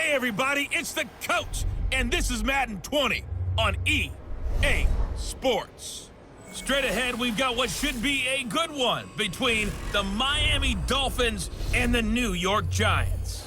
Hey everybody, it's the coach, and this is Madden 20 on EA Sports. Straight ahead, we've got what should be a good one between the Miami Dolphins and the New York Giants.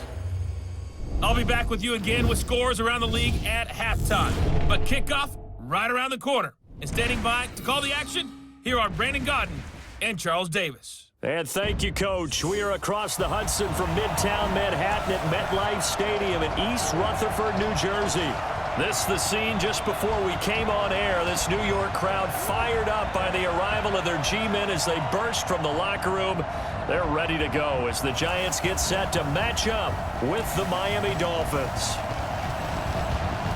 I'll be back with you again with scores around the league at halftime, but kickoff right around the corner. And standing by to call the action, here are Brandon Godden and Charles Davis. And thank you, Coach. We are across the Hudson from Midtown Manhattan at MetLife Stadium in East Rutherford, New Jersey. This is the scene just before we came on air. This New York crowd fired up by the arrival of their G-men as they burst from the locker room. They're ready to go as the Giants get set to match up with the Miami Dolphins.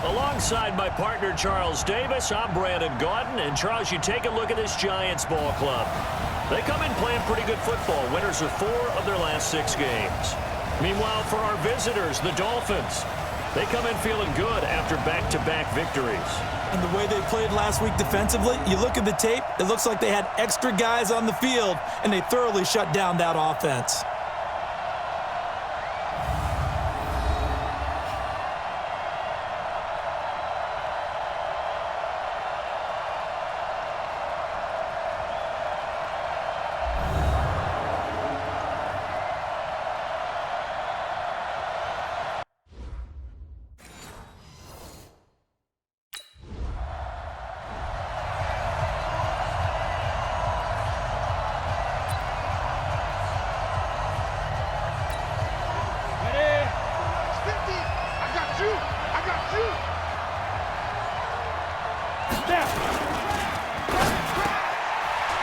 Alongside my partner, Charles Davis, I'm Brandon Godden. And, Charles, you take a look at this Giants ball club. They come in playing pretty good football. Winners of 4 of their last 6 games. Meanwhile, for our visitors, the Dolphins, they come in feeling good after back-to-back victories. And the way they played last week defensively, you look at the tape, it looks like they had extra guys on the field, and they thoroughly shut down that offense.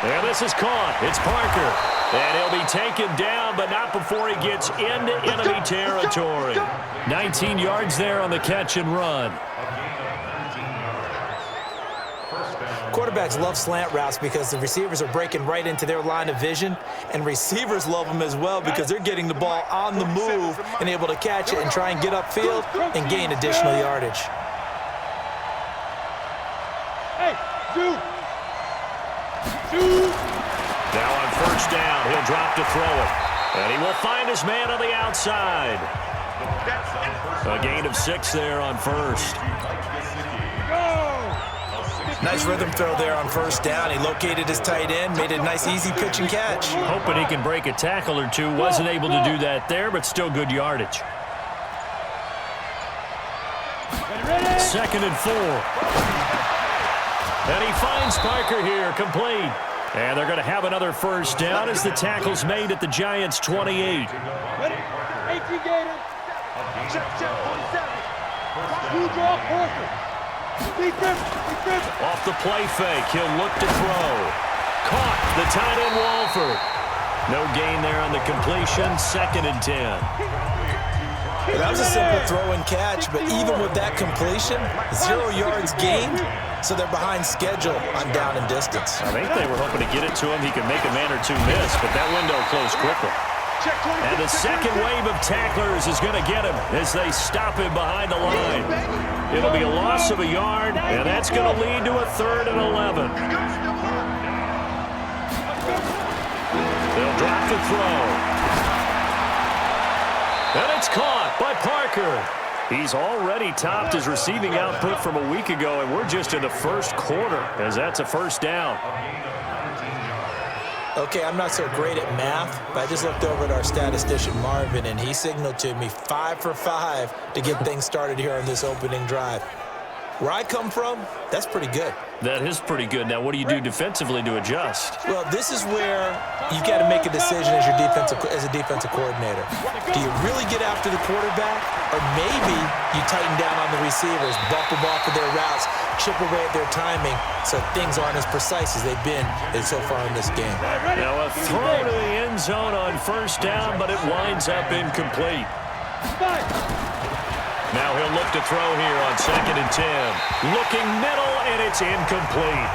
And this is caught. It's Parker. And he'll be taken down, but not before he gets into enemy territory. 19 yards there on the catch and run. Quarterbacks love slant routes because the receivers are breaking right into their line of vision, and receivers love them as well because they're getting the ball on the move and able to catch it and try and get upfield and gain additional yardage. Now on first down, he'll drop to throw it. And he will find his man on the outside. A gain of 6 there on first. Nice rhythm throw there on first down. He located his tight end, made a nice easy pitch and catch. Hoping he can break a tackle or two. Wasn't able to do that there, but still good yardage. 2nd and 4. And he finds Parker here, complete. And they're going to have another first down as the tackle's made at the Giants' 28. Ready? 18 Gators. Check, 47. Who draw Parker? Off the play fake, he'll look to throw. Caught, the tight end Walford. No gain there on the completion, 2nd and 10. Well, that was a simple throw and catch, but even with that completion, 0 yards gained, so they're behind schedule on down and distance. I think they were hoping to get it to him. He could make a man or two miss, but that window closed quickly. And the second wave of tacklers is going to get him as they stop him behind the line. It'll be a loss of a yard, and that's going to lead to a 3rd and 11. They'll drop to throw. And it's caught by Parker. He's already topped his receiving output from a week ago, and we're just in the first quarter as that's a first down. Okay, I'm not so great at math, but I just looked over at our statistician, Marvin, and he signaled to me 5 for 5 to get things started here on this opening drive. Where I come from, that's pretty good. That is pretty good. Now, what do you do defensively to adjust? Well, this is where you've got to make a decision as a defensive coordinator. Do you really get after the quarterback, or maybe you tighten down on the receivers, bump them off of their routes, chip away at their timing so things aren't as precise as they've been so far in this game. Now, a throw to the end zone on first down, but it winds up incomplete. Now he'll look to throw here on 2nd and 10. Looking middle, and it's incomplete.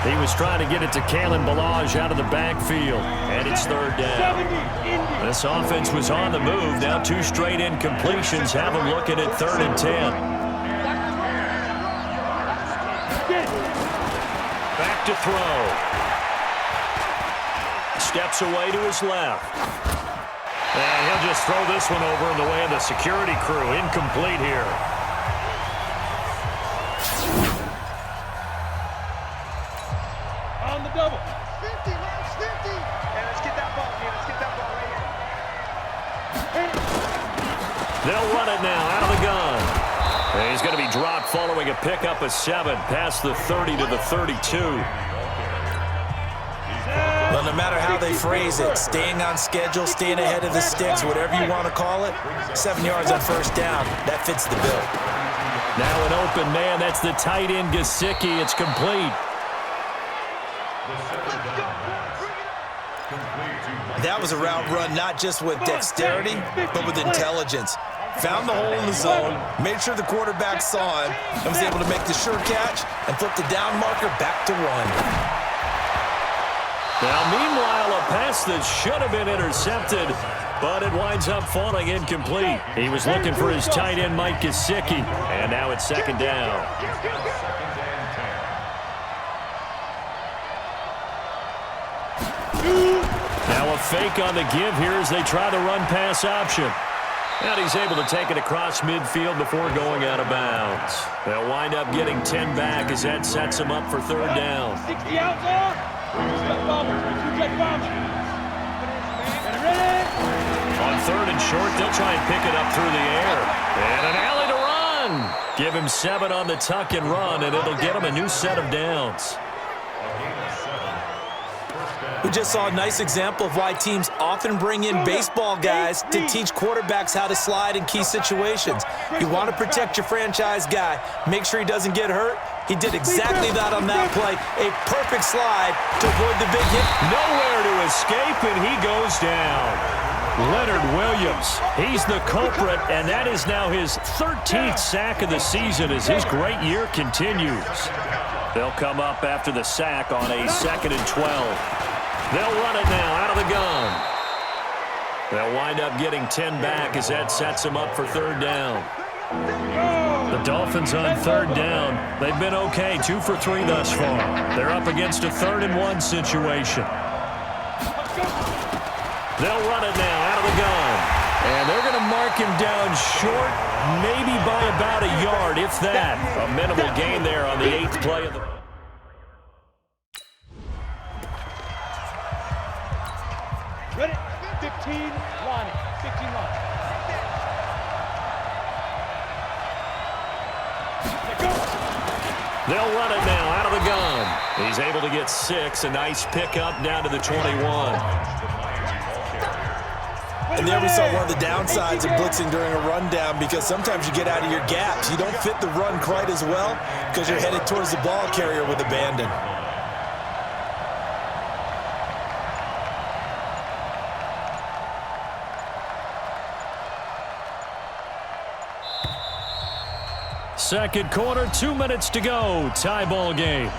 He was trying to get it to Kalen Ballage out of the backfield, and it's 3rd down. This offense was on the move. Now 2 straight incompletions have him looking at 3rd and 10. Back to throw. Steps away to his left. And he'll just throw this one over in the way of the security crew. Incomplete here. On the double. 50, Lance, 50. And let's get that ball, man. Let's get that ball right here. They'll run it now out of the gun. And he's going to be dropped following a pickup of 7 past the 30 to the 32. Well, no matter how they phrase it, staying on schedule, staying ahead of the sticks, whatever you want to call it, 7 yards on first down, that fits the bill. Now an open man, that's the tight end Gesicki. It's complete. That was a route run not just with dexterity, but with intelligence. Found the hole in the zone, made sure the quarterback saw him, and was able to make the sure catch and flip the down marker back to 1. Now, meanwhile, a pass that should have been intercepted, but it winds up falling incomplete. He was looking for his tight end, Mike Gesicki, and now it's second down. Now a fake on the give here as they try the run-pass option. And he's able to take it across midfield before going out of bounds. They'll wind up getting 10 back as that sets him up for third down. 60 outside. On third and short, they'll try and pick it up through the air. And an alley to run. Give him 7 on the tuck and run, and it'll get him a new set of downs. We just saw a nice example of why teams often bring in baseball guys to teach quarterbacks how to slide in key situations. You want to protect your franchise guy. Make sure he doesn't get hurt. He did exactly that on that play. A perfect slide to avoid the big hit. Nowhere to escape, and he goes down. Leonard Williams, he's the culprit, and that is now his 13th sack of the season as his great year continues. They'll come up after the sack on a 2nd and 12. They'll run it now out of the gun. They'll wind up getting 10 back as that sets them up for third down. The Dolphins on third down. They've been okay, 2 for 3 thus far. They're up against a 3rd and 1 situation. They'll run it now out of the gun. And they're going to mark him down short, maybe by about a yard, if that. A minimal gain there on the 8th play of the... Ready? 15 line. 15 line. They'll run it now out of the gun. He's able to get 6. A nice pickup down to the 21. And there we saw one of the downsides of blitzing during a rundown, because sometimes you get out of your gaps. You don't fit the run quite as well because you're headed towards the ball carrier with abandon. Second quarter, 2 minutes to go. Tie ball game.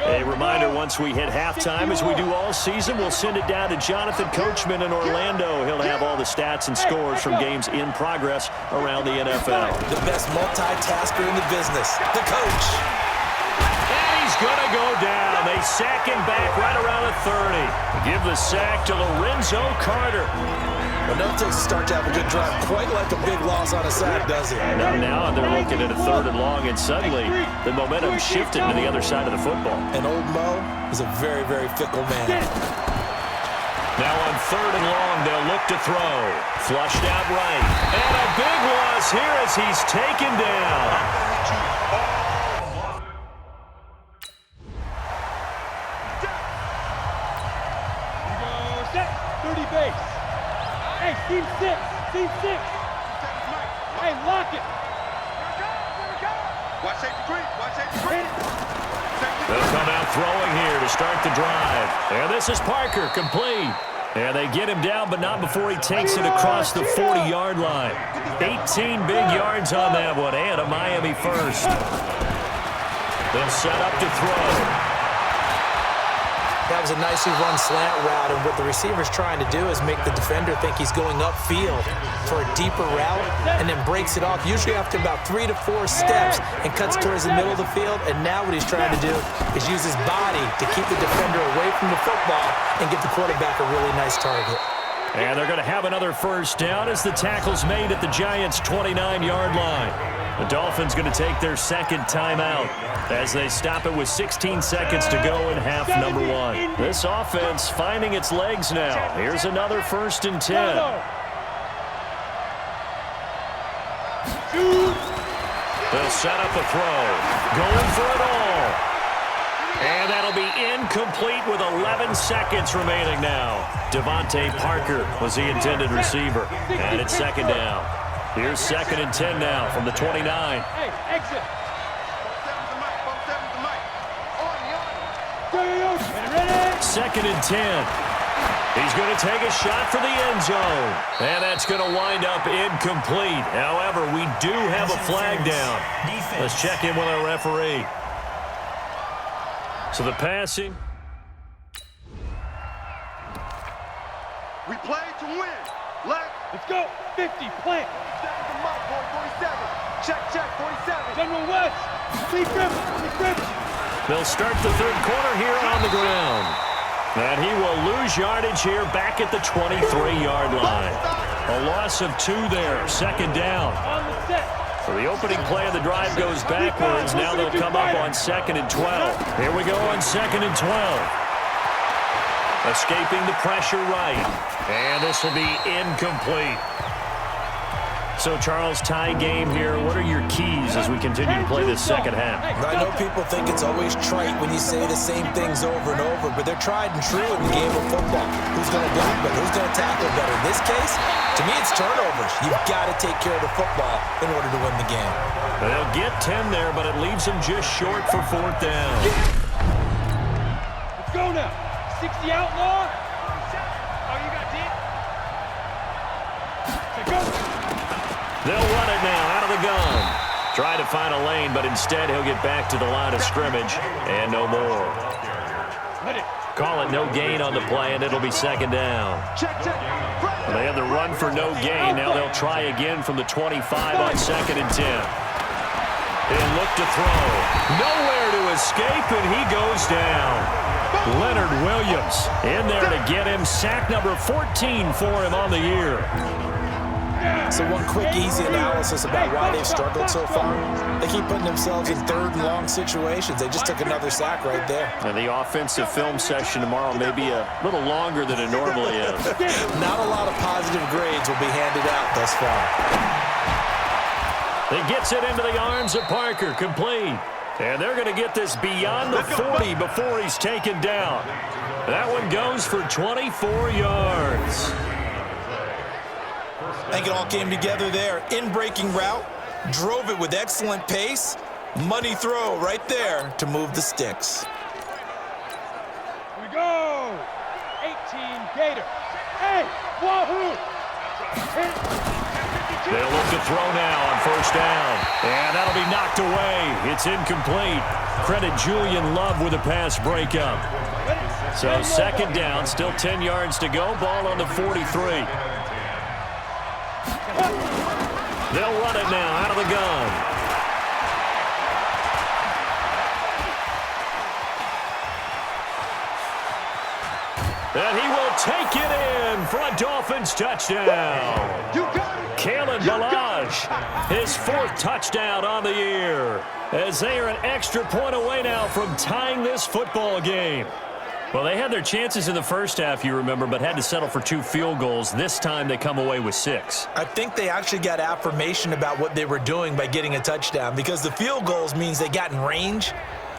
A reminder, once we hit halftime, as we do all season, we'll send it down to Jonathan Coachman in Orlando. He'll have all the stats and scores from games in progress around the NFL. The best multitasker in the business, the coach. And he's going to go down. They sack him back right around the 30. Give the sack to Lorenzo Carter. Well, that takes a start to have a good drive, quite like a big loss on a sack, does it? Now they're looking at a 3rd and long, and suddenly the momentum shifted to the other side of the football. And old Mo is a very, very fickle man. Now on 3rd and long, they'll look to throw. Flushed out right. And a big loss here as he's taken down. Set. 30 base. Hey, team 6. Team 6. Hey, lock it. Watch safety green. Watch safety green. They'll come out throwing here to start the drive. And this is Parker, complete. And they get him down, but not before he takes it across the 40-yard line. 18 big yards on that one, and a Miami first. They'll set up to throw. That was a nicely run slant route, and what the receiver's trying to do is make the defender think he's going upfield for a deeper route and then breaks it off, usually after about 3 to 4 steps, and cuts towards the middle of the field. And now what he's trying to do is use his body to keep the defender away from the football and get the quarterback a really nice target. And they're going to have another first down as the tackle's made at the Giants' 29-yard line. The Dolphins going to take their second timeout as they stop it with 16 seconds to go in half number 1. This offense finding its legs now. Here's another 1st and 10. They'll set up a throw. Going for it all. And that'll be incomplete with 11 seconds remaining now. Devontae Parker was the intended receiver. And it's second down. Here's 2nd and 10 now from the 29. Hey, exit. Ready? 2nd and 10. He's going to take a shot for the end zone. And that's going to wind up incomplete. However, we do have a flag down. Let's check in with our referee. So the passing. We play to win. Let's go. 50, plant. 47. Check, 47. General West. Lead grip. They'll start the third quarter here on the ground. And he will lose yardage here back at the 23-yard line. A loss of 2 there. Second down. On the set. So the opening play of the drive goes backwards. Now they'll come up on 2nd and 12. Here we go on 2nd and 12. Escaping the pressure right. And this will be incomplete. So, Charles, tie game here. What are your keys as we continue to play this second half? I know people think it's always trite when you say the same things over and over, but they're tried and true in the game of football. Who's going to block better? Who's going to tackle better? In this case, to me, it's turnovers. You've got to take care of the football in order to win the game. They'll get 10 there, but it leaves them just short for 4th down. Let's go now. 60 outlaw. Oh, you got deep? Go. They'll run it now out of the gun. Try to find a lane, but instead he'll get back to the line of scrimmage and no more. Call it no gain on the play, and it'll be second down. Check. They have the run for no gain. Now they'll try again from the 25 on 2nd and 10. They look to throw. Nowhere to escape, and he goes down. Leonard Williams in there to get him. Sack number 14 for him on the year. So one quick, easy analysis about why they've struggled so far. They keep putting themselves in 3rd and long situations. They just took another sack right there. And the offensive film session tomorrow may be a little longer than it normally is. Not a lot of positive grades will be handed out thus far. He gets it into the arms of Parker, complete. And they're going to get this beyond the 40 before he's taken down. That one goes for 24 yards. I think it all came together there. In-breaking route, drove it with excellent pace. Money throw right there to move the sticks. Here we go. 18 Gator. Hey, wahoo. They'll look to throw now on 1st down. And that'll be knocked away. It's incomplete. Credit Julian Love with a pass breakup. So 2nd down, still 10 yards to go. Ball on the 43. They'll run it now out of the gun. And he will take it in for a Dolphins touchdown. Kalen Ballage, his 4th touchdown on the year, as they are an extra point away now from tying this football game. Well, they had their chances in the first half, you remember, but had to settle for 2 field goals. This time they come away with 6. I think they actually got affirmation about what they were doing by getting a touchdown, because the field goals means they got in range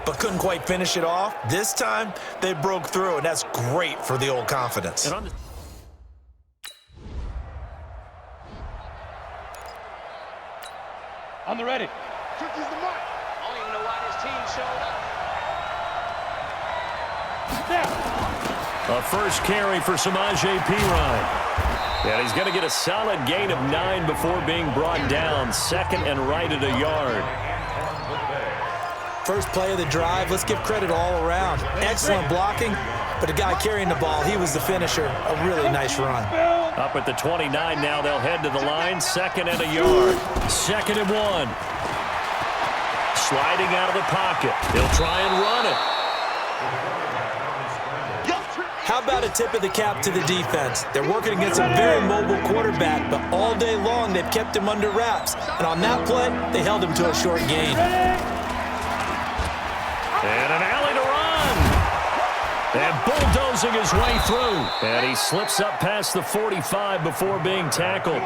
but couldn't quite finish it off. This time they broke through, and that's great for the old confidence. On the ready. Trick is the mark. I don't even know why this team showed up. A first carry for Samaje Perine. And he's going to get a solid gain of 9 before being brought down. 2nd and right at a yard. First play of the drive, let's give credit all around. Excellent blocking, but the guy carrying the ball, he was the finisher. A really nice run. Up at the 29 now, they'll head to the line. 2nd and a yard. 2nd and 1. Sliding out of the pocket. They'll try and run it. How about a tip of the cap to the defense? They're working against a very mobile quarterback, but all day long they've kept him under wraps. And on that play, they held him to a short gain. And an alley to run. And bulldozing his way through. And he slips up past the 45 before being tackled.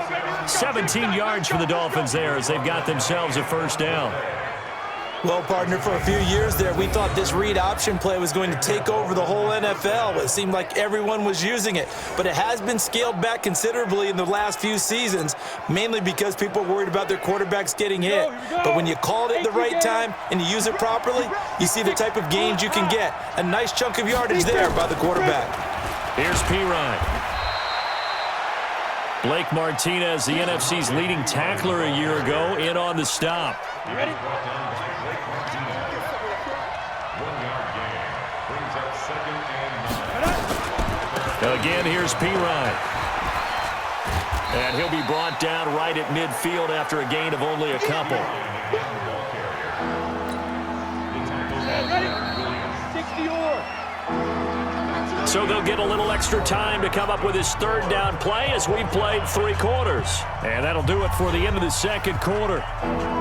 17 yards for the Dolphins there as they've got themselves a first down. Well, partner, for a few years there, we thought this read option play was going to take over the whole NFL. It seemed like everyone was using it, but it has been scaled back considerably in the last few seasons, mainly because people are worried about their quarterbacks getting hit. But when you call it at the right time and you use it properly, you see the type of gains you can get. A nice chunk of yardage there by the quarterback. Here's Pirine. Blake Martinez, the NFC's leading tackler a year ago, in on the stop. You ready? Again, here's Pirine. And he'll be brought down right at midfield after a gain of only a couple. Ready? 60-or. So they'll get a little extra time to come up with his third down play as we played 3 quarters. And that'll do it for the end of the second quarter.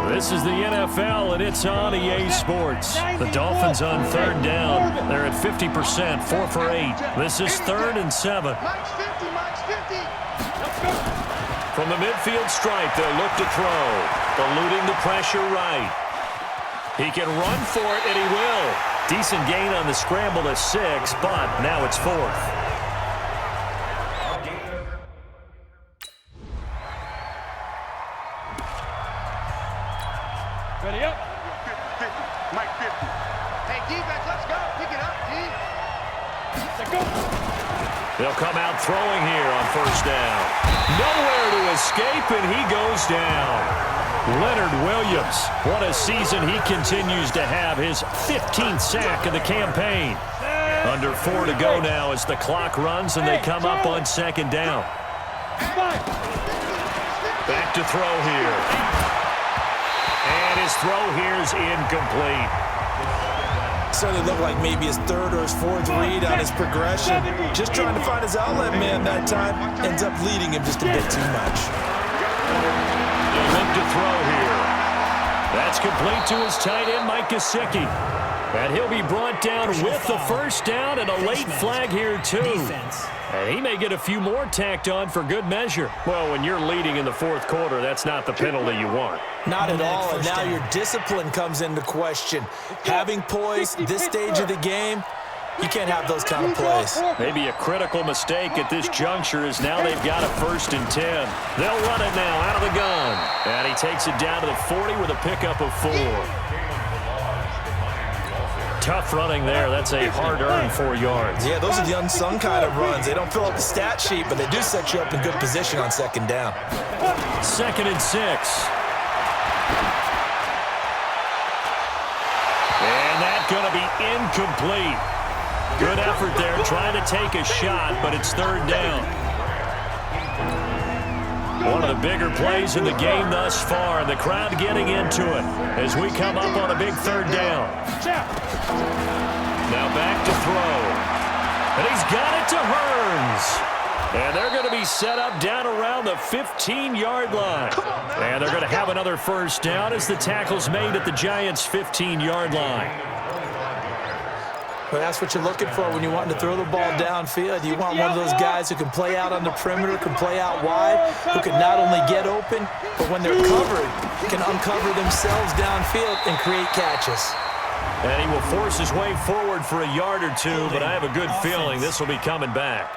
This is the NFL, and it's on EA Sports. The Dolphins on third down. They're at 50%, 4 for 8. This is 3rd and 7. Mike's 50, Mike's 50. From the midfield stripe, they'll look to throw. Eluding the pressure right. He can run for it, and he will. Decent gain on the scramble to 6, but now it's 4th. Ready up. 50, Mike 50. Hey, defense, let's go. Pick it up, D. Let's go. They'll come out throwing here on first down. Nowhere to escape, and he goes down. Leonard Williams, what a season he continues to have, his 15th sack of the campaign. Under 4 to go now as the clock runs and they come up on 2nd down. Back to throw here. And his throw here's incomplete. Certainly looked like maybe his 3rd or his 4th read on his progression. Just trying to find his outlet man that time. Ends up leading him just a bit too much. Look to throw here. That's complete to his tight end, Mike Gesicki. And he'll be brought down with the first down and a late flag here, too. And he may get a few more tacked on for good measure. Well, when you're leading in the 4th quarter, that's not the penalty you want. Not at all, and now your discipline comes into question. Having poise this stage of the game, you can't have those kind of plays. Maybe a critical mistake at this juncture is now they've got a 1st and 10. They'll run it now out of the gun. And he takes it down to the 40 with a pickup of 4. Tough running there. That's a hard-earned 4 yards. Yeah, those are the unsung kind of runs. They don't fill up the stat sheet, but they do set you up in good position on 2nd down. 2nd and 6. And that's going to be incomplete. Good effort there, trying to take a shot, but it's 3rd down. One of the bigger plays in the game thus far, and the crowd getting into it as we come up on a big 3rd down. Now back to throw. And he's got it to Hearns. And they're going to be set up down around the 15-yard line. And they're going to have another first down as the tackle's made at the Giants' 15-yard line. Well, that's what you're looking for when you want to throw the ball downfield. You want one of those guys who can play out on the perimeter, can play out wide, who can not only get open, but when they're covered, can uncover themselves downfield and create catches. And he will force his way forward for a yard or 2, but I have a good feeling this will be coming back.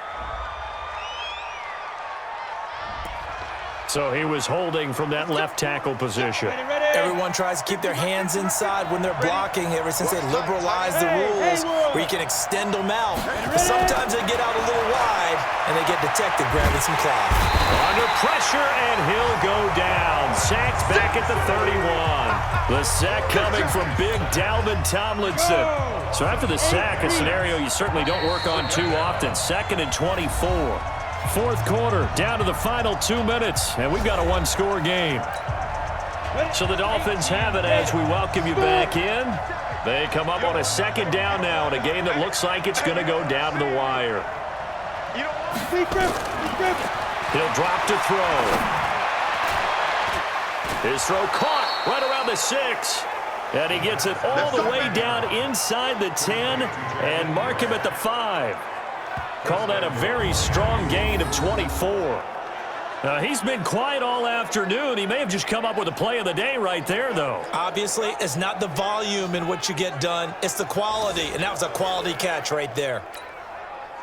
So he was holding from that left tackle position. Ready, ready. Everyone tries to keep their hands inside when they're blocking ever since they liberalized the rules where you can extend them out. But sometimes they get out a little wide and they get detected grabbing some cloth. Under pressure, and he'll go down. Sacked back at the 31. The sack coming from big Dalvin Tomlinson. So after the sack, a scenario you certainly don't work on too often. 2nd and 24. Fourth quarter, down to the final 2 minutes, and we've got a one-score game. So the Dolphins have it as we welcome you back in. They come up on a 2nd down now in a game that looks like it's going to go down to the wire. He'll drop to throw. His throw caught right around the 6. And he gets it all the way down inside the 10 and mark him at the 5. Call that a very strong gain of 24. He's been quiet all afternoon. He may have just come up with a play of the day right there, though. Obviously, it's not the volume in what you get done. It's the quality, and that was a quality catch right there.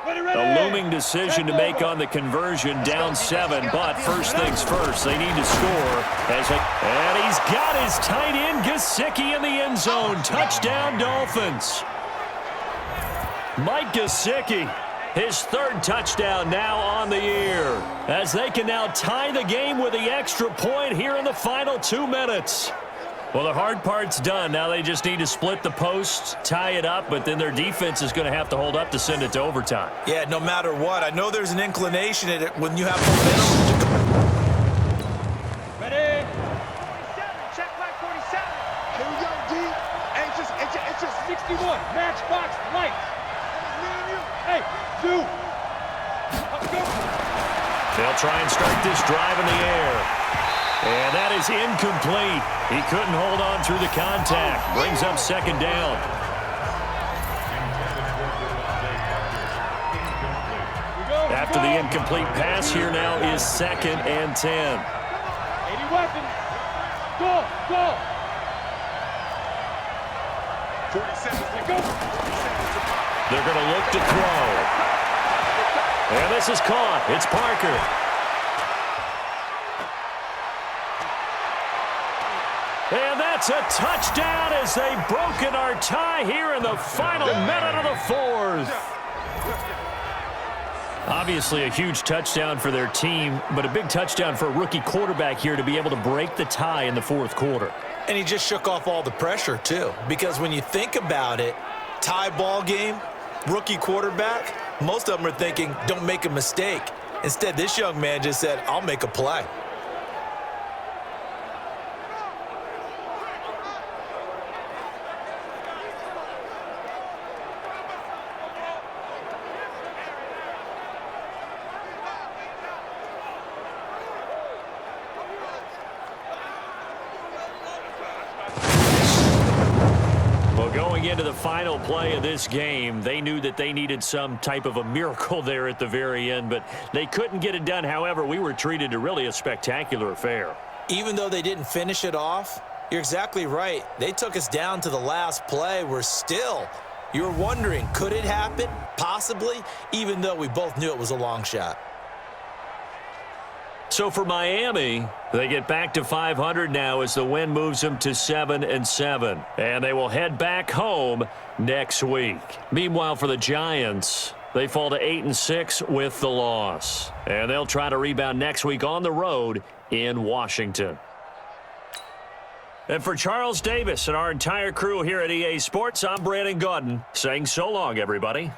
A looming decision to make on the conversion, down 7, but first things first, they need to score. And he's got his tight end, Gesicki, in the end zone. Touchdown, Dolphins. Mike Gesicki, his 3rd touchdown now on the year, as they can now tie the game with the extra point here in the final 2 minutes. Well, the hard part's done. Now they just need to split the post, tie it up, but then their defense is going to have to hold up to send it to overtime. Yeah, no matter what. I know there's an inclination in it when you have momentum. Ready? 47, check back 47. Here we go, D. It's just 61, matchbox lights. Hey, 2. Let's go. They'll try and start this drive in the air. And that is incomplete. He couldn't hold on through the contact. Brings up 2nd down. After the incomplete pass, here now is 2nd and 10. 80 weapons. Go, go. 47. Go. They're going to look to throw. And this is caught. It's Parker. And that's a touchdown as they've broken our tie here in the final minute of the 4th. Obviously a huge touchdown for their team, but a big touchdown for a rookie quarterback here to be able to break the tie in the 4th quarter. And he just shook off all the pressure, too. Because when you think about it, tie ball game, rookie quarterback, most of them are thinking, don't make a mistake. Instead, this young man just said, I'll make a play. Going into the final play of this game, they knew that they needed some type of a miracle there at the very end, but they couldn't get it done. However, we were treated to really a spectacular affair. Even though they didn't finish it off, you're exactly right. They took us down to the last play. You were wondering, could it happen? Possibly, even though we both knew it was a long shot. So for Miami, they get back to 500 now as the win moves them to 7-7. And they will head back home next week. Meanwhile, for the Giants, they fall to 8-6 with the loss. And they'll try to rebound next week on the road in Washington. And for Charles Davis and our entire crew here at EA Sports, I'm Brandon Gaudin saying so long, everybody.